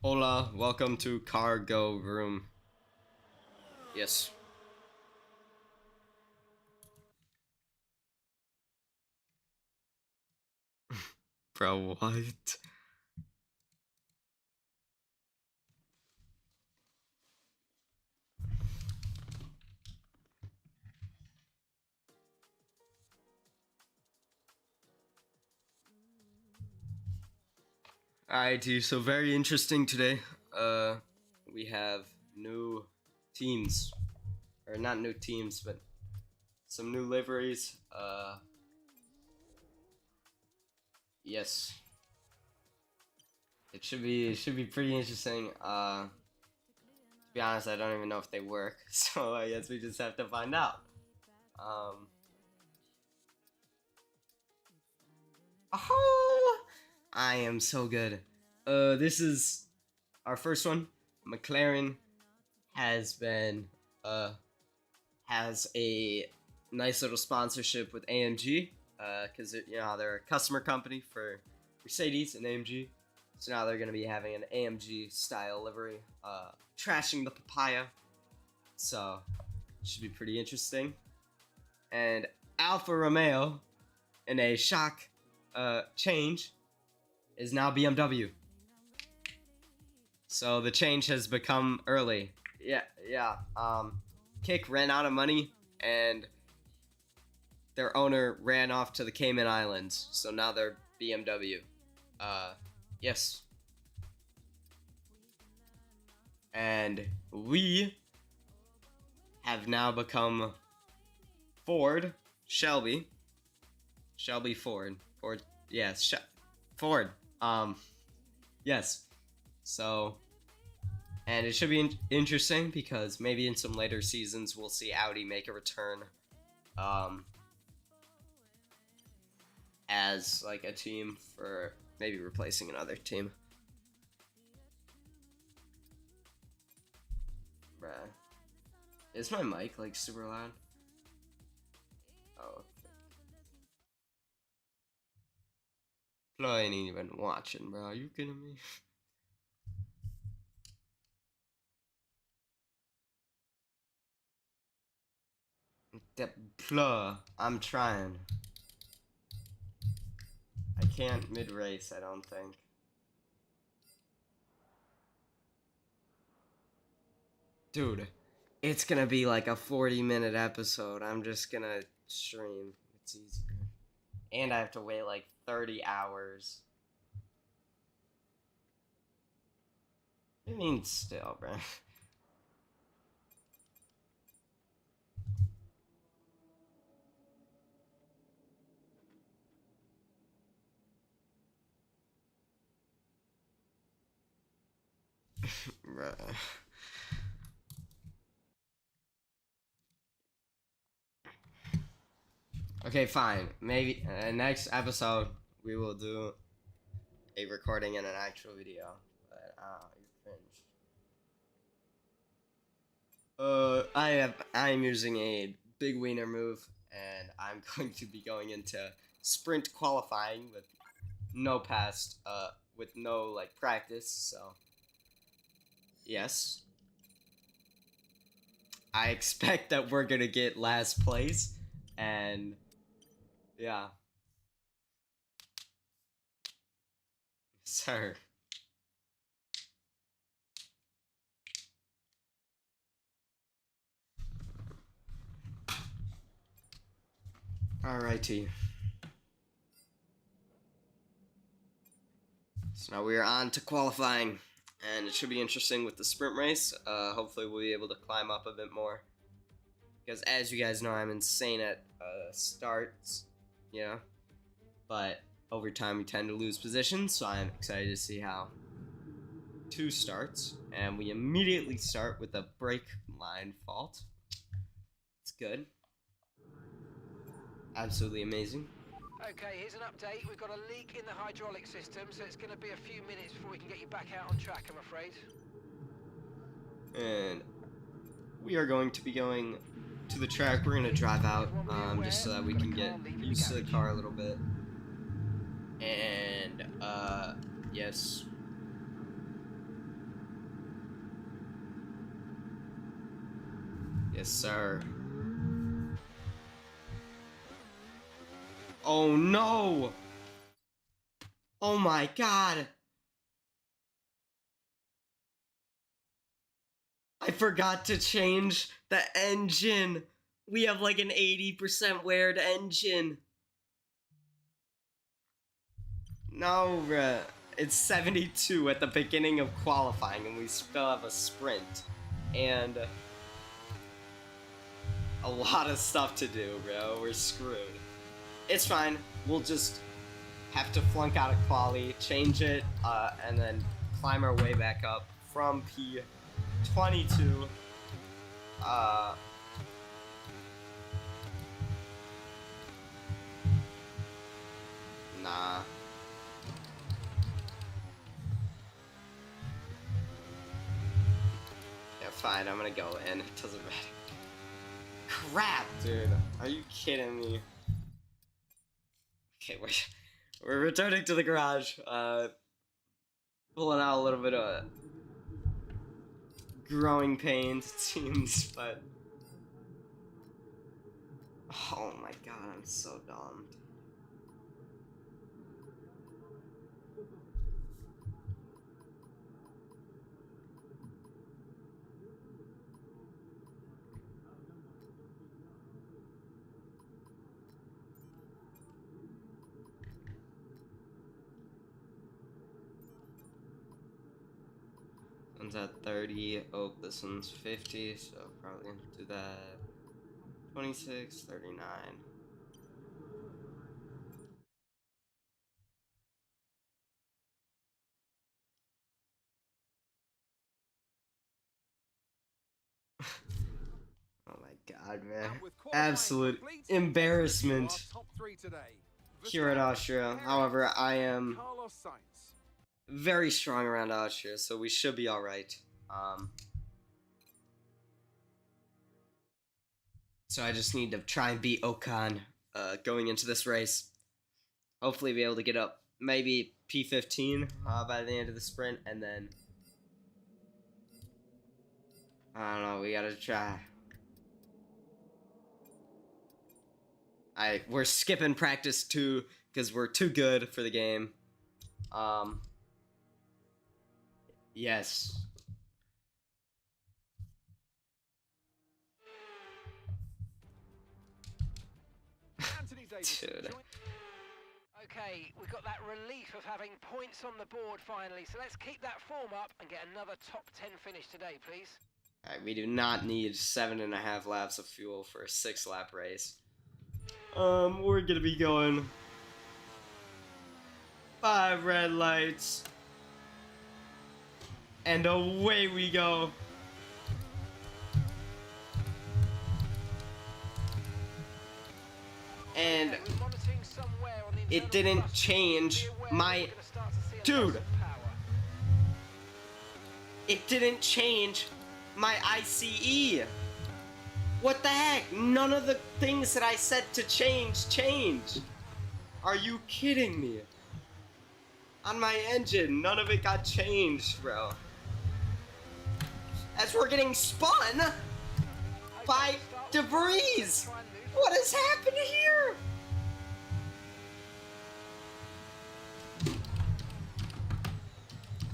Hola, welcome to cargo room. Yes. Bro, what? Alright, dude, so very interesting today. We have new teams. Or not new teams, but some new liveries. Yes. It should be pretty interesting. To be honest, I don't even know if they work, so I guess we just have to find out. Um Oh, I am so good. This is our first one. McLaren has been has a nice little sponsorship with AMG because they're a customer company for Mercedes and AMG. So now they're gonna be having an AMG style livery, trashing the papaya. So it should be pretty interesting. And Alfa Romeo, in a shock change, is now BMW. So the change has become early. Yeah. Kick ran out of money, and their owner ran off to the Cayman Islands. So now they're BMW. Yes. And we have now become Ford, Shelby Ford. Yes, Ford. Yes. So, and it should be interesting because maybe in some later seasons we'll see Audi make a return, as like a team for maybe replacing another team. Bruh. Is my mic like super loud? Oh, okay. Flo ain't even watching, bro. Are you kidding me? That Flo, I'm trying. I can't mid-race, I don't think. Dude, it's gonna be like a 40-minute episode. I'm just gonna stream. It's easier. And I have to wait like 30 hours. I mean, still, bro. Bruh. Okay, fine. Maybe next episode we will do a recording and an actual video. But you're cringe. I am using a big wiener move, and I'm going to be going into sprint qualifying with no like practice. So yes, I expect that we're gonna get last place, and yeah, sir. Alrighty. So now we are on to qualifying, and it should be interesting with the sprint race. Hopefully, we'll be able to climb up a bit more. Because as you guys know, I'm insane at starts, you know. But over time, we tend to lose positions, so I'm excited to see how two starts. And we immediately start with a brake line fault. It's good. Absolutely amazing. Okay, here's an update. We've got a leak in the hydraulic system, so it's going to be a few minutes before we can get you back out on track, I'm afraid. And we are going to be going to the track. We're going to drive out just so that we can get used to the car a little bit. And, yes. Yes, sir. Oh no! Oh my god! I forgot to change the engine. We have like an 80% weared engine. No, bruh. It's 72 at the beginning of qualifying, and we still have a sprint. And a lot of stuff to do, bro. We're screwed. It's fine. We'll just have to flunk out of quali, change it, and then climb our way back up from P22. Nah. Yeah, fine, I'm gonna go in. It doesn't matter. Crap, dude. Are you kidding me? Okay, we're returning to the garage. Pulling out a little bit of growing pains, it seems, but... Oh my god, I'm so dumb. One's at 30. Oh, this one's 50, so probably gonna do that. 26, 39. Oh my god, man. Absolute embarrassment here at Austria. However, I am very strong around Austria, so we should be alright. So I just need to try and beat Ocon going into this race. Hopefully be able to get up maybe P15 by the end of the sprint, and then... I don't know, we gotta try. We're skipping practice too, because we're too good for the game. Yes. Dude. Okay, we've got that relief of having points on the board finally, so let's keep that form up and get another top 10 finish today, please. Alright, we do not need 7.5 laps of fuel for a 6-lap race. We're gonna be going 5 red lights. And away we go. And it didn't change my... Dude! It didn't change my ICE! What the heck? None of the things that I said to change changed! Are you kidding me? On my engine, none of it got changed, bro. As we're getting spun by De Vries! What has happened here?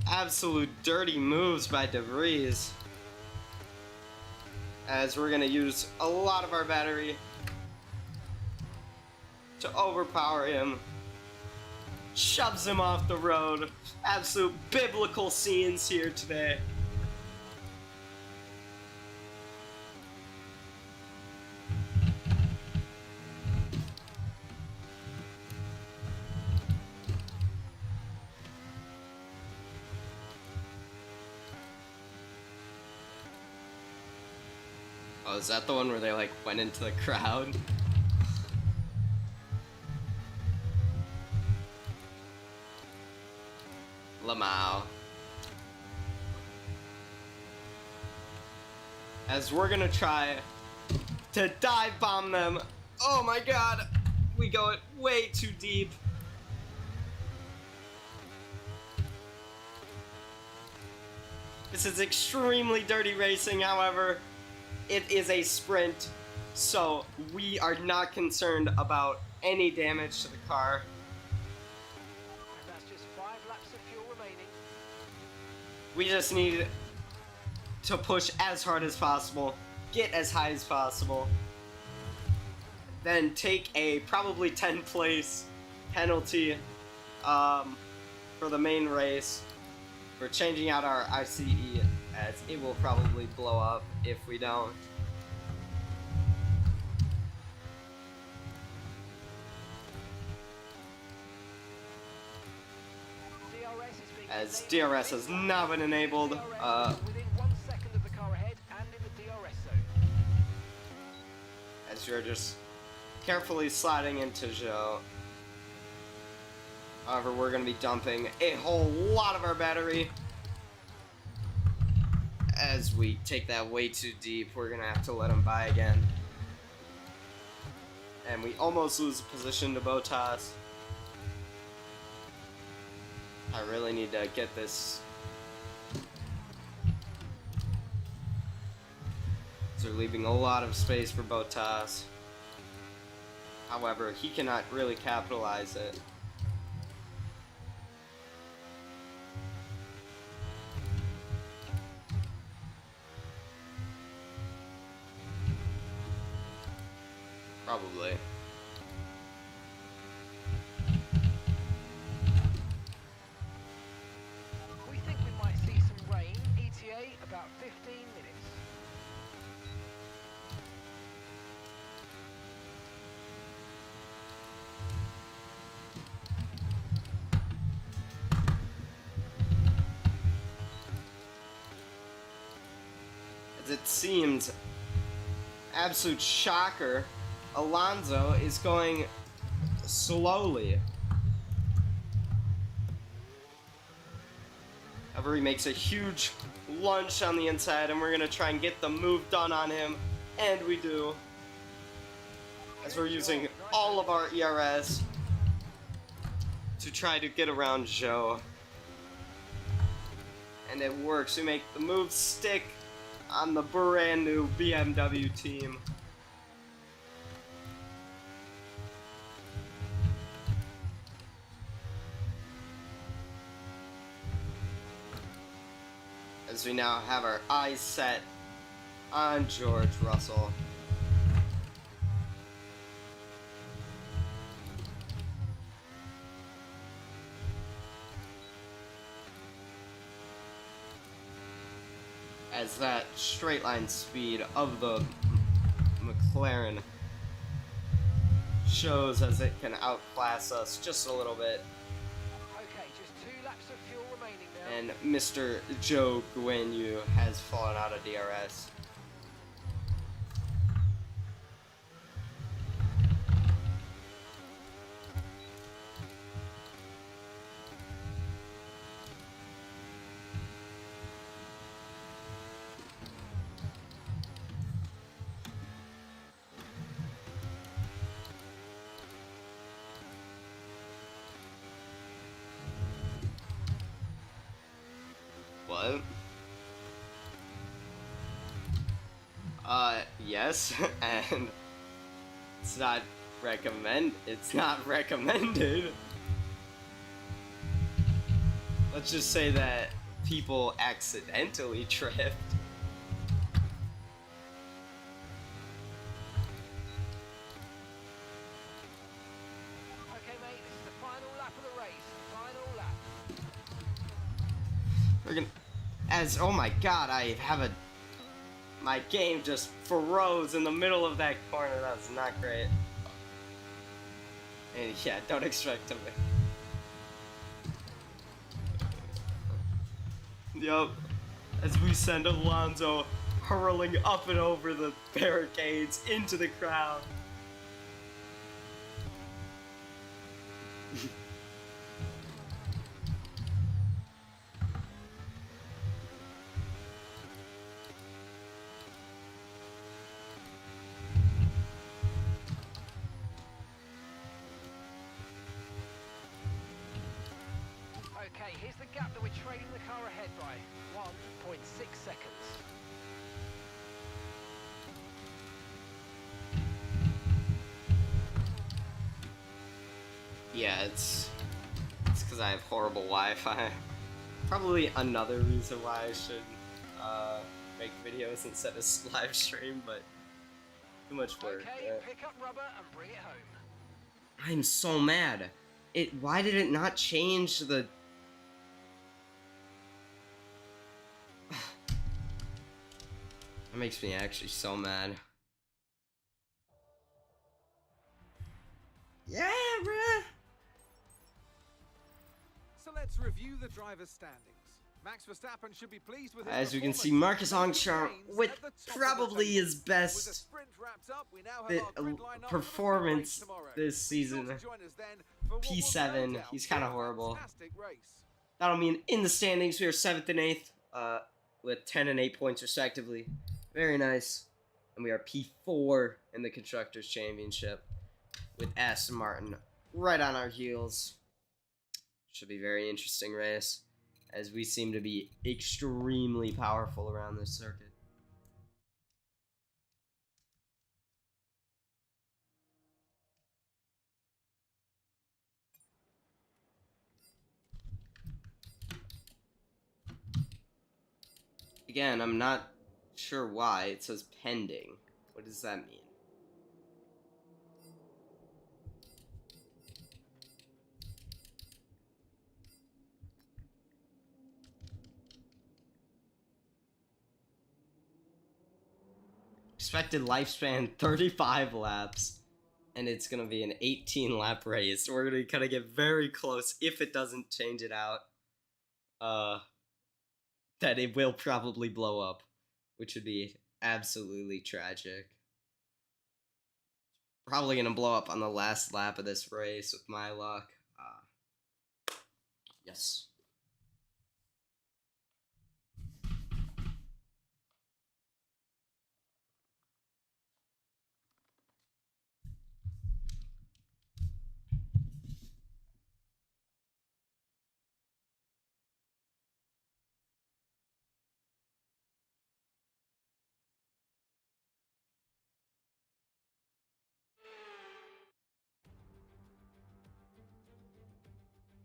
Absolute dirty moves by De Vries. As we're gonna use a lot of our battery to overpower him. Shoves him off the road. Absolute biblical scenes here today. Oh, is that the one where they like went into the crowd? Lamau. As we're gonna try to dive bomb them. Oh my god! We go it way too deep. This is extremely dirty racing, however. it is a sprint, so we are not concerned about any damage to the car. And that's just 5 laps of fuel remaining. We just need to push as hard as possible, get as high as possible, then take a probably 10th place penalty for the main race for changing out our ICE, as it will probably blow up if we don't. As DRS has not been enabled, within 1 second of the car ahead and in the DRS zone. as you're just carefully sliding into Joe. However, we're going to be dumping a whole lot of our battery. As we take that way too deep, we're going to have to let him by again. And we almost lose the position to Bottas. I really need to get this. So we're leaving a lot of space for Bottas. However, he cannot really capitalize it. Probably. We think we might see some rain, ETA about 15 minutes. As it seems, absolute shocker, Alonso is going slowly. However, he makes a huge lunge on the inside, and we're going to try and get the move done on him, and we do. As we're using all of our ERS to try to get around Joe. And it works. We make the move stick on the brand new BMW team. As we now have our eyes set on George Russell. As that straight line speed of the McLaren shows as it can outclass us just a little bit. Okay, just 2 laps of fuel remaining now. And Mr. Joe Guan Yu has fallen out of DRS. What? Yes, and it's not recommended. Let's just say that people accidentally drift. Okay, mate, this is the final lap of the race. Final lap. We're gonna, oh my god, my game just froze in the middle of that corner. That's not great. And yeah, don't expect to win. Yup. As we send Alonso hurling up and over the barricades into the crowd. Okay, here's the gap that we're trailing the car ahead by. 1.6 seconds. Yeah, it's because I have horrible Wi-Fi. Probably another reason why I should make videos instead of live stream, but too much work. Okay, pick up rubber and bring it home. I'm so mad. Why did it not change the... That makes me actually so mad. Yeah, bruh! So let's review the driver's standings. Max Verstappen should be pleased with his As we can see, performance. Marcus Armstrong with At the top of the probably table. his With the best sprint wrapped up, we now have our grid line up for the performance race tomorrow. this Be season. sure to join us then for what will P7, no doubt he's be a kind of horrible. fantastic race. That'll mean in the standings we are 7th and 8th, with 10 and 8 points respectively. Very nice. And we are P4 in the Constructors' Championship with Aston Martin right on our heels. Should be a very interesting race, as we seem to be extremely powerful around this circuit. Again, I'm not sure why it says pending. What does that mean? Expected lifespan 35 laps, and it's gonna be an 18 lap race. We're gonna kind of get very close if it doesn't change it out. That it will probably blow up, which would be absolutely tragic. Probably gonna blow up on the last lap of this race with my luck. Yes.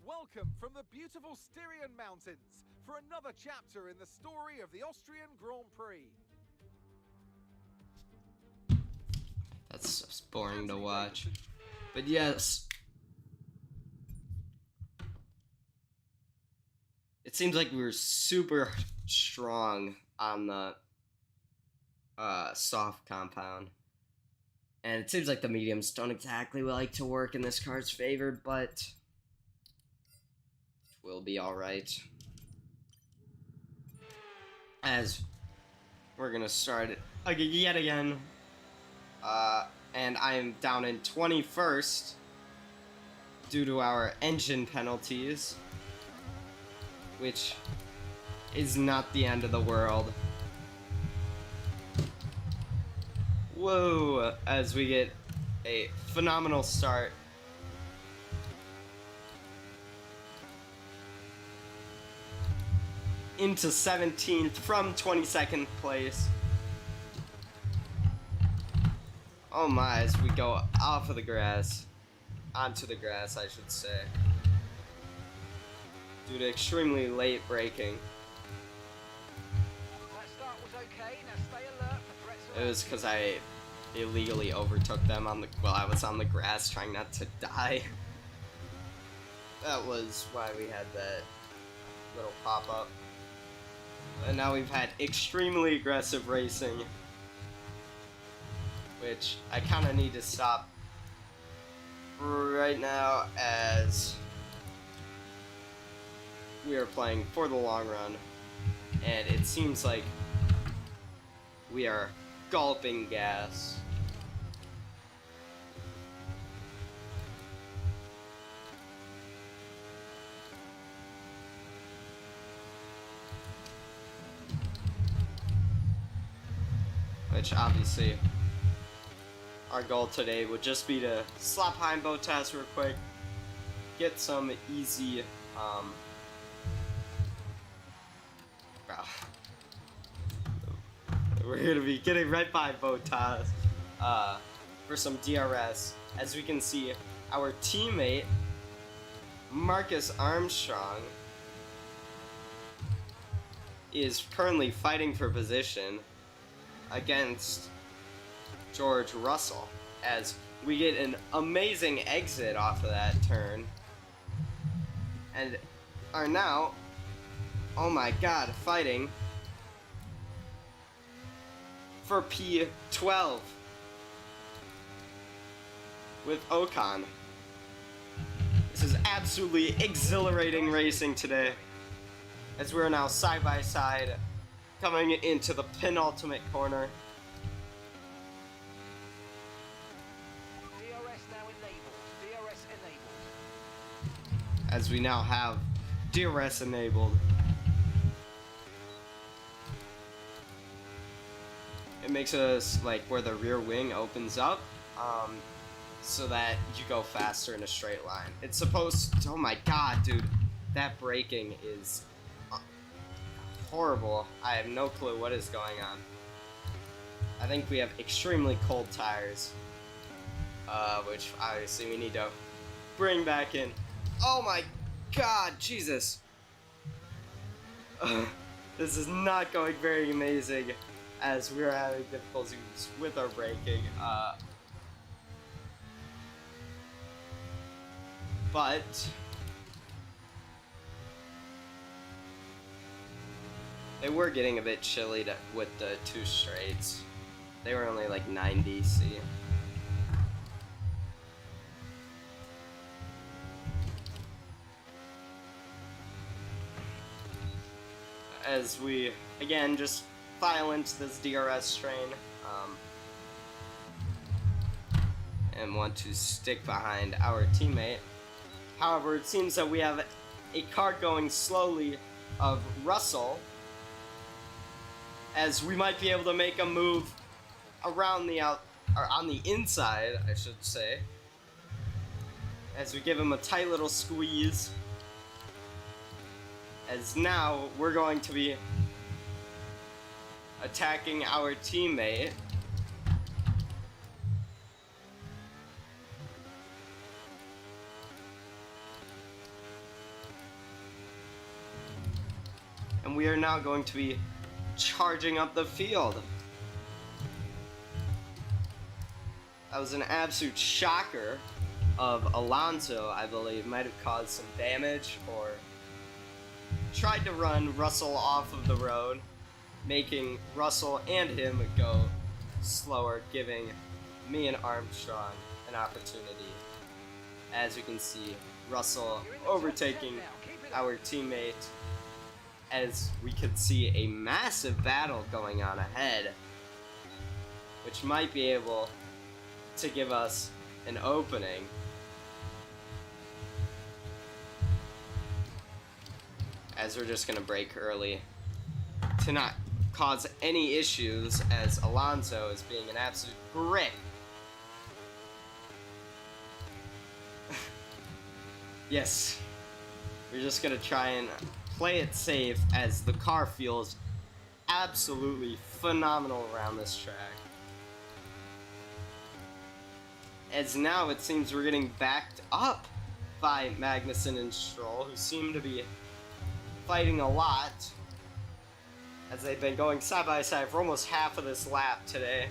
Welcome from the beautiful Styrian Mountains for another chapter in the story of the Austrian Grand Prix. That's just boring to watch. But yes. It seems like we were super strong on the soft compound. And it seems like the mediums don't exactly like to work in this car's favor, but we'll be alright. As we're gonna start it yet again. And I am down in 21st due to our engine penalties, which is not the end of the world. Whoa, as we get a phenomenal start. Into 17th from 22nd place. Oh my, as we go off of the grass. Onto the grass, I should say. Due to extremely late braking. That start was okay. Now stay alert for threats. It was because I illegally overtook them while I was on the grass trying not to die. That was why we had that little pop-up. And now we've had extremely aggressive racing, which I kind of need to stop right now, as we are playing for the long run, and it seems like we are gulping gas. Which obviously our goal today would just be to slap behind Bottas real quick, get some easy we're gonna be getting right by Bottas for some DRS. As we can see, our teammate Marcus Armstrong is currently fighting for position against George Russell, as we get an amazing exit off of that turn and are now, oh my god, fighting for P12 with Ocon. This is absolutely exhilarating racing today, as we're now side by side coming into the penultimate corner. DRS now enabled. DRS enabled. As we now have DRS enabled. It makes us like where the rear wing opens up, so that you go faster in a straight line. It's supposed to, oh my god, dude, that braking is horrible. I have no clue what is going on. I think we have extremely cold tires, which obviously we need to bring back in. Oh my god, Jesus. This is not going very amazing, as we're having difficulties with our braking. But they were getting a bit chilly with the two straights. They were only like 90 C. As we again just file into this DRS train, and want to stick behind our teammate. However, it seems that we have a car going slowly of Russell, as we might be able to make a move around the on the inside, I should say, as we give him a tight little squeeze. As now we're going to be attacking our teammate. And we are now going to be charging up the field. That was an absolute shocker of Alonso, I believe. Might have caused some damage or tried to run Russell off of the road, making Russell and him go slower, giving me and Armstrong an opportunity. As you can see, Russell overtaking our teammate, as we could see a massive battle going on ahead, which might be able to give us an opening. As we're just gonna brake early to not cause any issues, as Alonso is being an absolute brick. Yes, we're just gonna try and play it safe, as the car feels absolutely phenomenal around this track. As now it seems we're getting backed up by Magnussen and Stroll, who seem to be fighting a lot, as they've been going side by side for almost half of this lap today.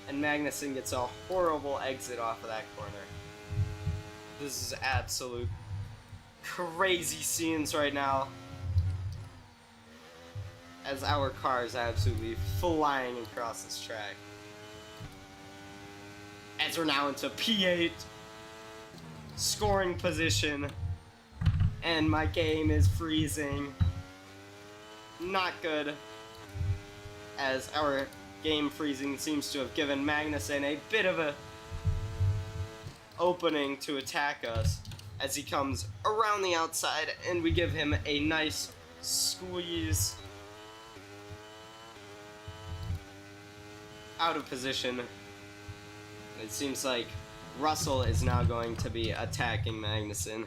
And Magnussen gets a horrible exit off of that corner. This is absolute crazy scenes right now, as our car is absolutely flying across this track. As we're now into P8 scoring position, and my game is freezing. Not good, as our game freezing seems to have given Magnussen a bit of a opening to attack us, as he comes around the outside and we give him a nice squeeze out of position. It seems like Russell is now going to be attacking Magnussen,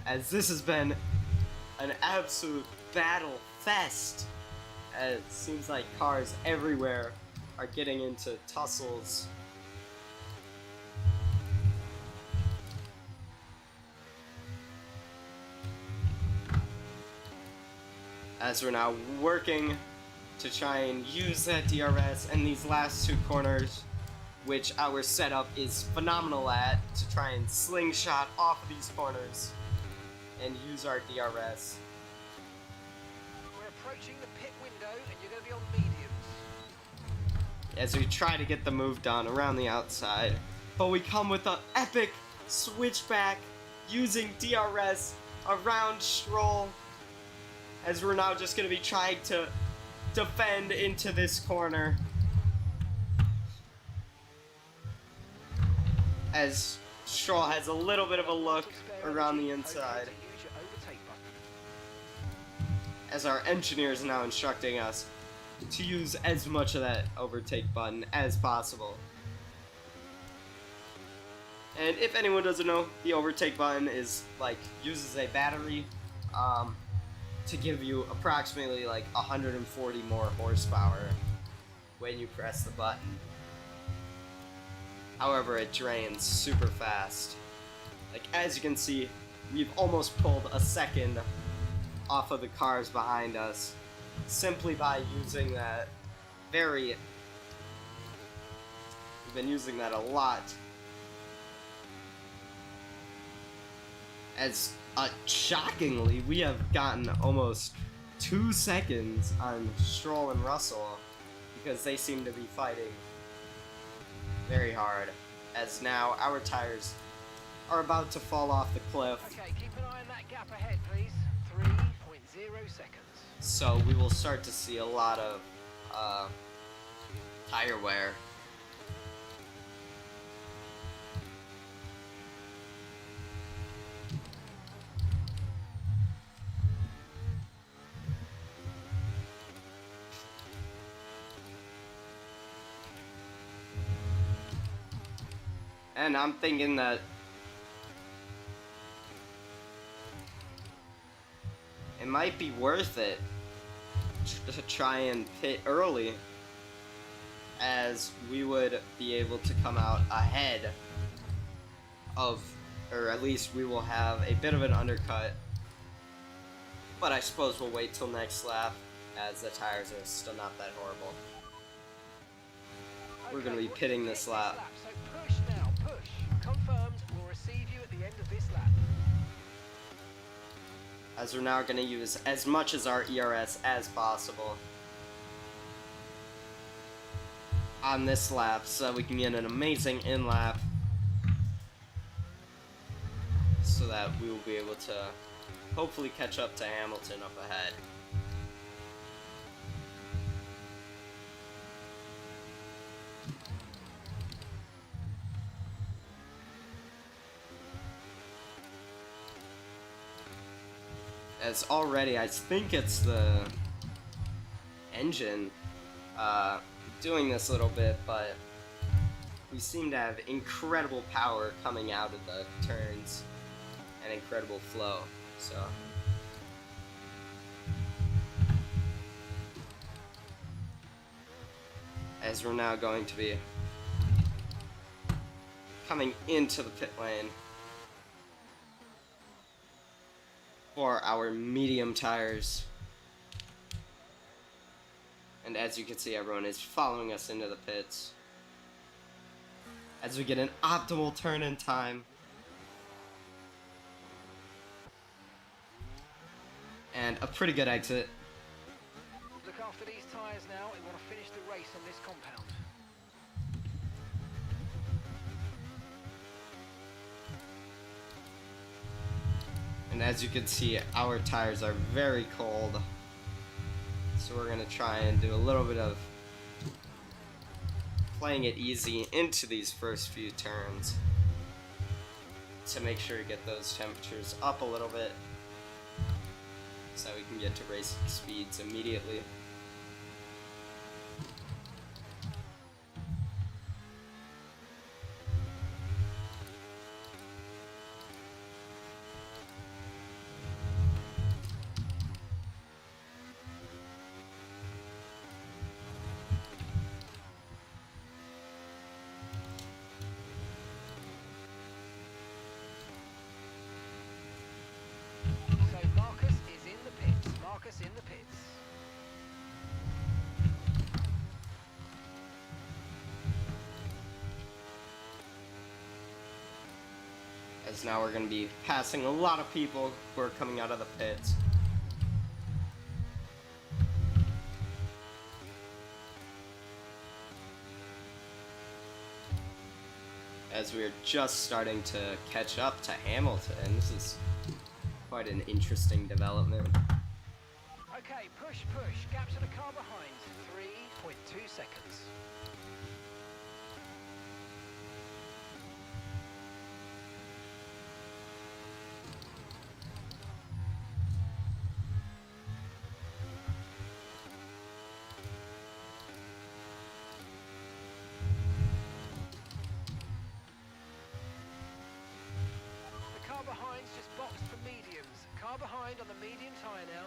as this has been an absolute battle fest, as it seems like cars everywhere are getting into tussles. as we're now working to try and use that DRS in these last two corners, which our setup is phenomenal at, to try and slingshot off of these corners and use our DRS. We're approaching the pit window and you're going to be on mediums. As we try to get the move done around the outside, but we come with an epic switchback using DRS around Stroll, as we're now just going to be trying to defend into this corner, as Stroll has a little bit of a look around the inside, as our engineer is now instructing us to use as much of that overtake button as possible. And if anyone doesn't know, the overtake button is like uses a battery to give you approximately like 140 more horsepower when you press the button. However, it drains super fast. Like, as you can see, we've almost pulled a second off of the cars behind us simply by using that we've been using that a lot. As shockingly, we have gotten almost 2 seconds on Stroll and Russell, because they seem to be fighting very hard, as now our tires are about to fall off the cliff. Okay, keep an eye on that gap ahead, please. 3.0 seconds. So we will start to see a lot of tire wear. And I'm thinking that it might be worth it to try and pit early, as we would be able to come out ahead of, or at least we will have a bit of an undercut. But I suppose we'll wait till next lap, as the tires are still not that horrible. We're going to be pitting this lap. So push now, push. Confirmed, we'll receive you at the end of this lap. As we're now going to use as much as our ERS as possible on this lap, so that we can get an amazing in-lap, so that we will be able to hopefully catch up to Hamilton up ahead. As already, I think it's the engine doing this a little bit, but we seem to have incredible power coming out of the turns and incredible flow, so. As we're now going to be coming into the pit lane for our medium tires. And as you can see, everyone is following us into the pits as we get an optimal turn in time. And a pretty good exit. Look after these tyres now. We want to finish the race on this compound. And as you can see, our tires are very cold. So we're going to try and do a little bit of playing it easy into these first few turns to make sure to get those temperatures up a little bit, so we can get to racing speeds immediately. So Marcus is in the pits. Marcus in the pits. because now we're going to be passing a lot of people who are coming out of the pits. As we're just starting to catch up to Hamilton. This is quite an interesting development. Okay, push, push. Gap to the car behind. 3.2 seconds. Behind's just boxed for mediums. Car behind on the medium tyre now.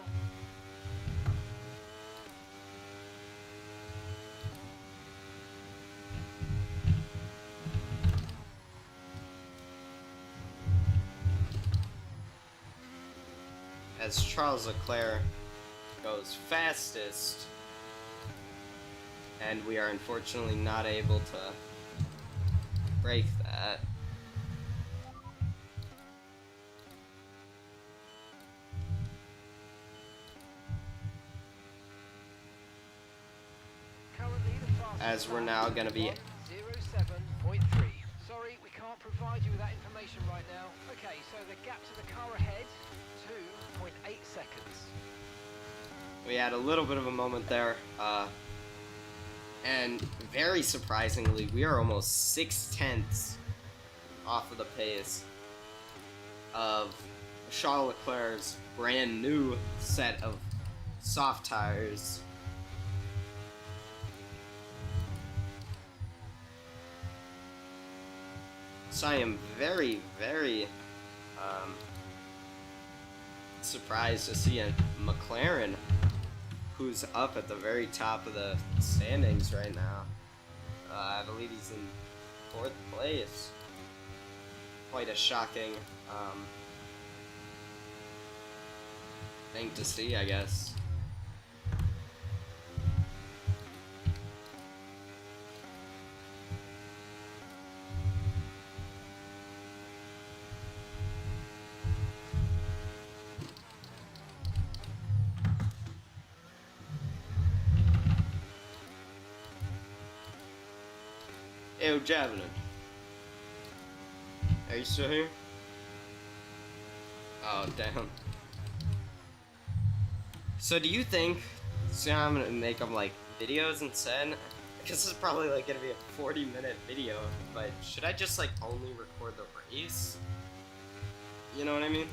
As Charles Leclerc goes fastest, and we are unfortunately not able to break that. As we're now going to be 07.3. Sorry, we can't provide you with that information right now. Okay, so the gap to the car ahead, 2.8 seconds. We had a little bit of a moment there, and very surprisingly, we are almost 0.6 off of the pace of Charles Leclerc's brand new set of soft tires. So I am very, very surprised to see a McLaren who's up at the very top of the standings right now. I believe he's in 4th place. Quite a shocking thing to see, I guess. Yo, Javelin. Are you still here? Oh, damn. So do you think, so I'm gonna make them like videos instead? Because this is probably like gonna be a 40-minute video, but should I just like only record the race? You know what I mean?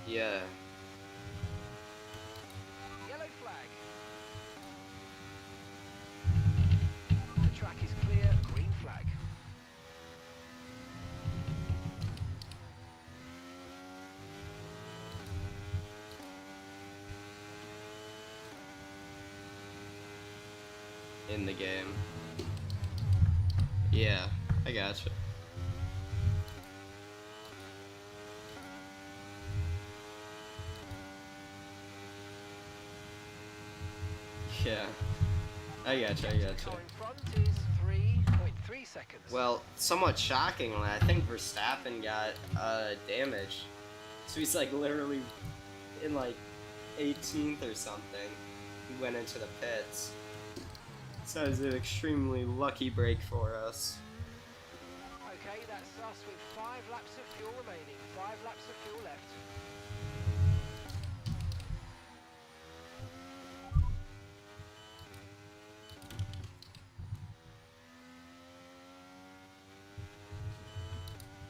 Yeah. Yellow flag. The track is clear, green flag. In the game. Yeah, I gotcha. Yeah, I gotcha, I gotcha. Car in front is 3.3 seconds. Well, somewhat shockingly, I think Verstappen got damaged. So he's like literally in like 18th or something. He went into the pits. So it was an extremely lucky break for us. Okay, that's us with 5 laps of fuel remaining. 5 laps of fuel left.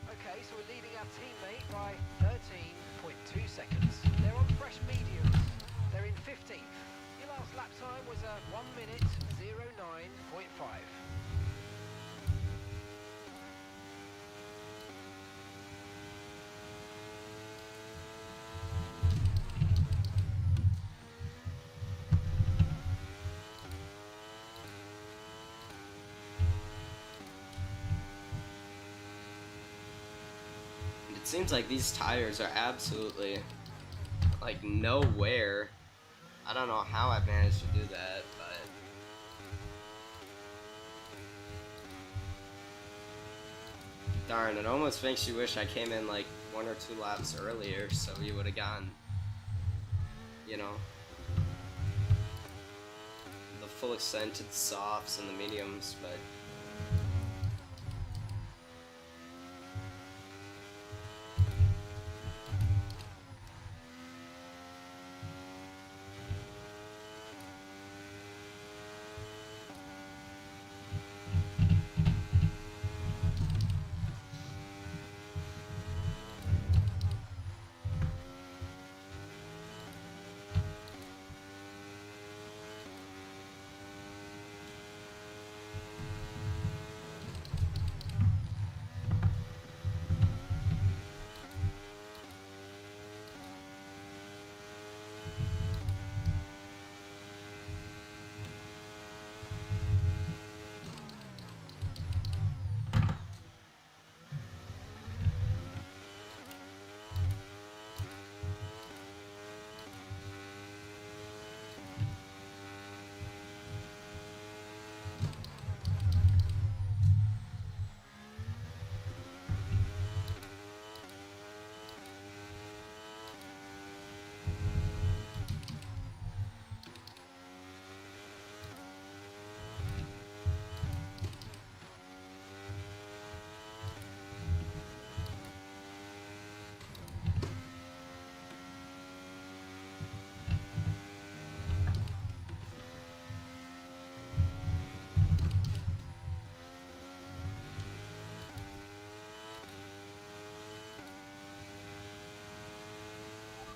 Okay, so we're leading our teammate by 13.2 seconds. They're on fresh mediums. They're in 15th. Your last lap time was a 1 minute 09.5. It seems like these tires are absolutely like nowhere. I don't know how I managed to do that, but Darn, it almost makes you wish I came in like 1 or 2 laps earlier so we would have gotten, you know, the full extent to the softs and the mediums, but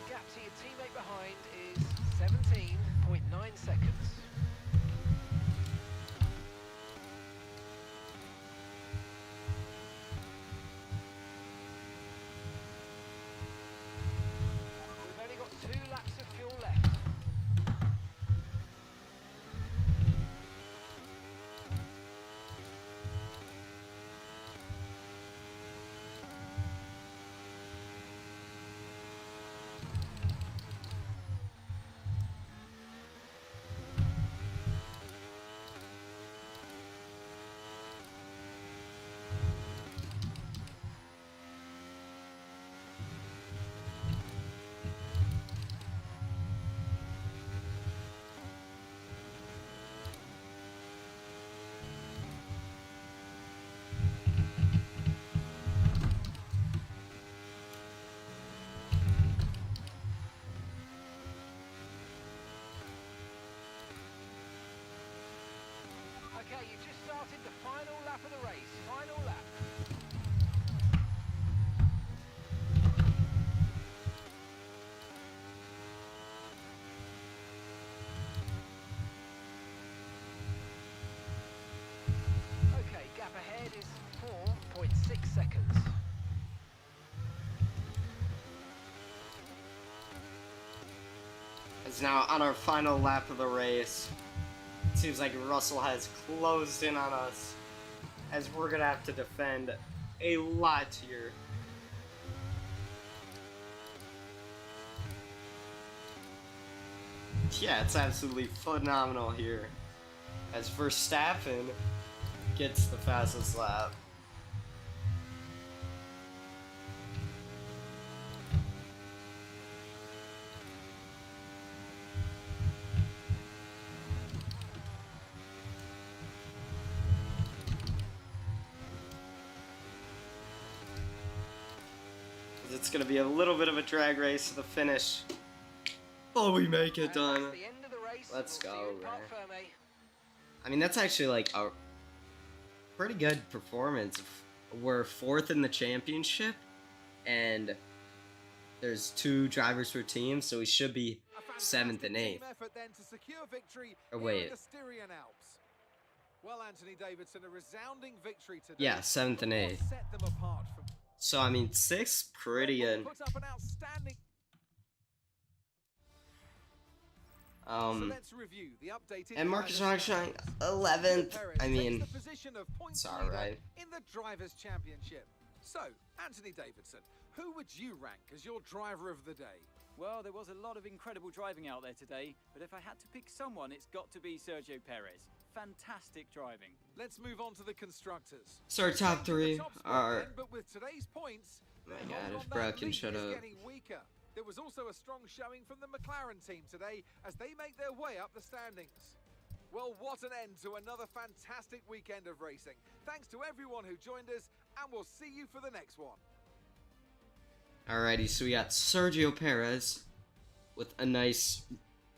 Gap to your teammate behind is 17.9 seconds. We've only got 2 laps of fuel left. Okay, you've just started the final lap of the race. Final lap. Okay, gap ahead is 4.6 seconds. it's now on our final lap of the race. Seems like Russell has closed in on us, as we're gonna have to defend a lot here. Yeah, it's absolutely phenomenal here, as Verstappen gets the fastest lap. It's gonna be a little bit of a drag race to the finish. Oh, we make it And done. that's the end of the race. Let's We'll see go, you in Parc man. Ferme. I mean, that's actually like a pretty good performance. We're 4th in the championship, and there's 2 drivers per team, so we should be A 7th and fantastic 8th. team effort then to secure victory Or here in wait. the Styrian Alps. Well, Anthony Davidson, a resounding victory today. Yeah, 7th and But what 8th. set them apart from So, I mean, 6th, pretty Red Bull good. put up an outstanding. So let's review the updated And Marcus drivers' Armstrong, standings. 11th. Perez I takes mean, the position of points it's leader alright. in the Drivers' Championship. So, Anthony Davidson, who would you rank as your driver of the day? Well, there was a lot of incredible driving out there today, but if I had to pick someone, it's got to be Sergio Perez. Fantastic driving. Let's move on to the constructors. So our top three Top spot are. then, but with today's points, Oh my the God, hold if on that Brad can lead shut is up. getting weaker. There was also a strong showing from the McLaren team today as they make their way up the standings. Well, what an end to another fantastic weekend of racing. Thanks to everyone who joined us, and we'll see you for the next one. Alrighty, so we got Sergio Perez with a nice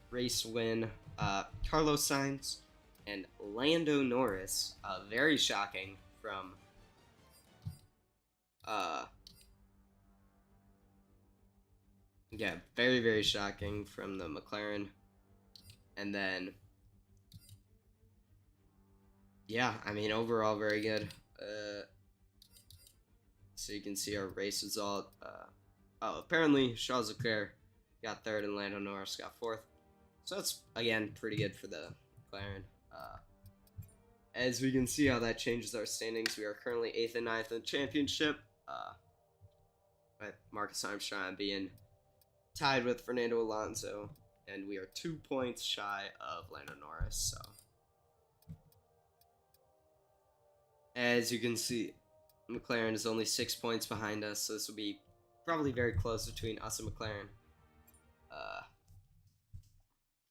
race win. Carlos Sainz and Lando Norris. Very shocking from. Yeah, very, very shocking from the McLaren. And then. Yeah, I mean, overall, very good. So you can see our race result. Apparently Charles Leclerc got third and Lando Norris got fourth. So that's, again, pretty good for the McLaren. As we can see how that changes our standings, we are currently 8th and 9th in the championship. With Marcus Armstrong being tied with Fernando Alonso. And we are 2 points shy of Lando Norris. So, as you can see, McLaren is only 6 points behind us, so this will be probably very close between us and McLaren.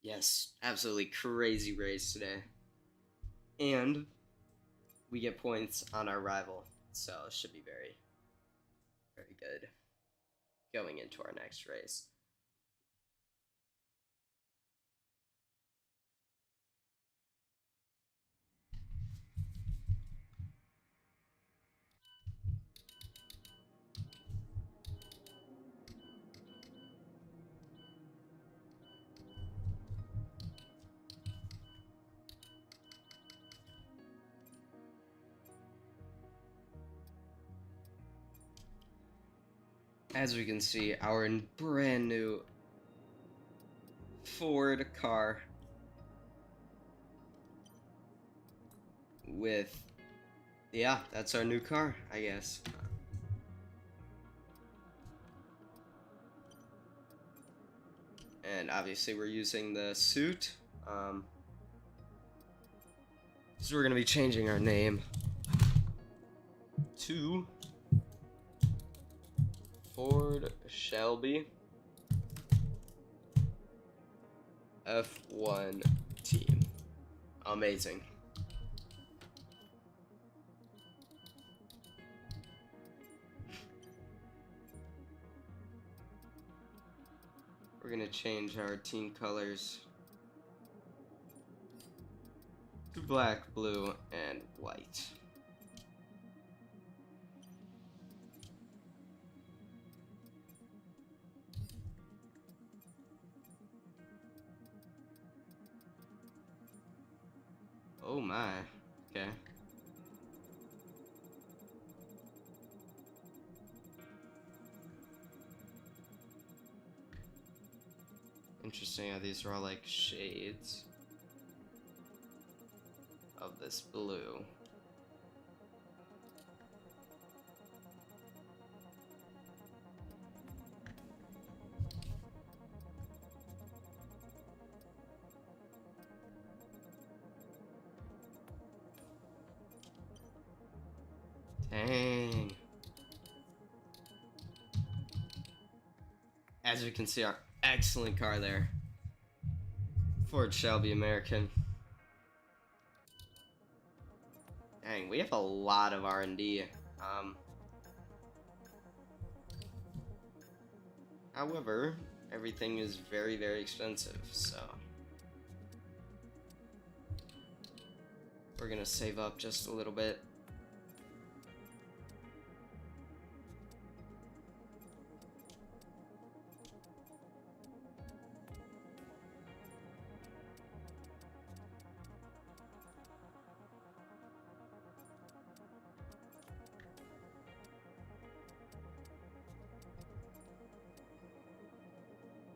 Yes, absolutely crazy race today. And we get points on our rival, so it should be very, very good going into our next race. As we can see, our brand new Ford car with, yeah, that's our new car, I guess. And obviously we're using the suit. So we're gonna be changing our name to Ford Shelby F1 team. Amazing. We're gonna change our team colors to black, blue, and white. Oh my, okay. Interesting how these are all like shades of this blue. Dang. As we can see, our excellent car there. Ford Shelby American. Dang, we have a lot of R&D. However, everything is very, very expensive, so we're gonna save up just a little bit.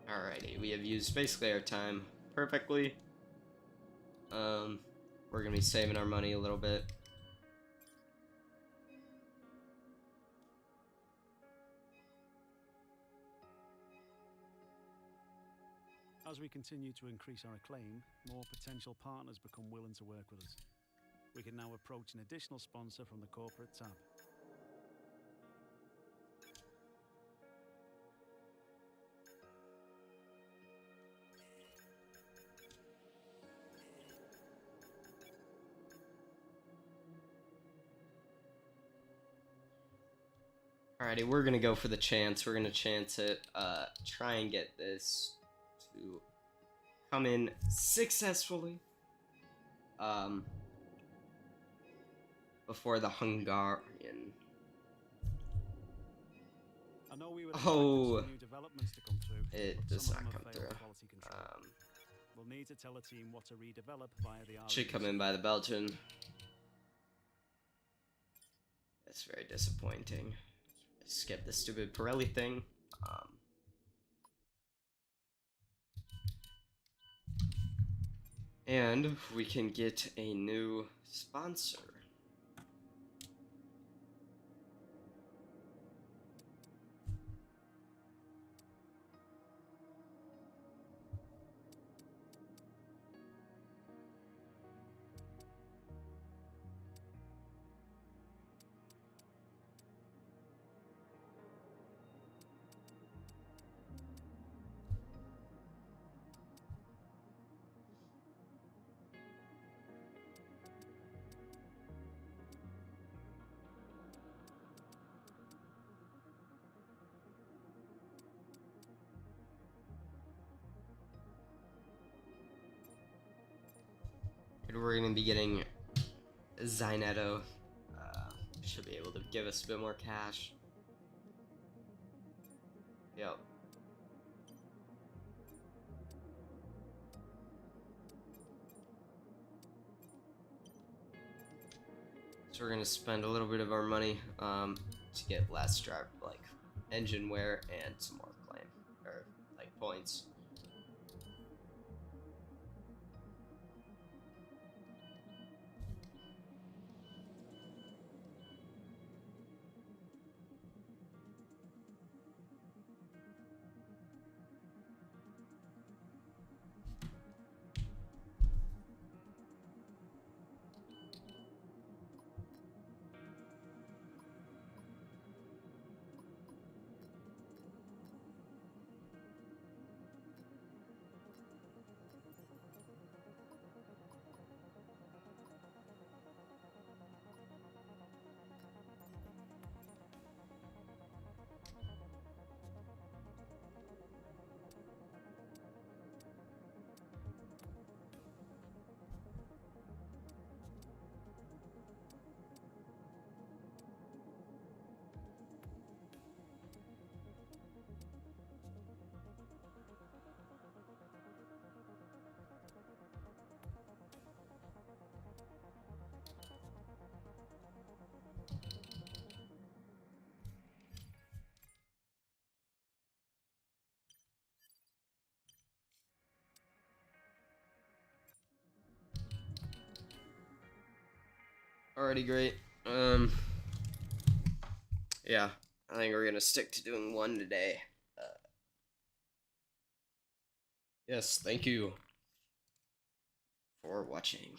Alrighty, we have used basically our time perfectly. We're gonna be saving our money a little bit. As we continue to increase our acclaim, more potential partners become willing to work with us. We can now approach an additional sponsor from the corporate tab. Alrighty, we're gonna go for the chance. We're gonna chance it. Try and get this to come in successfully. Before the Hungarian. I know we would Oh, some new developments to come through. it but does some not of them come have through. failed quality control. We'll need to tell a team what to redevelop via the Should come in by the Belgian. That's very disappointing. Skip the stupid Pirelli thing. And we can get a new sponsor. We're going to be getting Zainetto. Should be able to give us a bit more cash. Yep. So we're going to spend a little bit of our money to get less driver, like engine wear and some more claim, or like points. Already great. Yeah, I think we're gonna stick to doing one today. Yes, thank you for watching.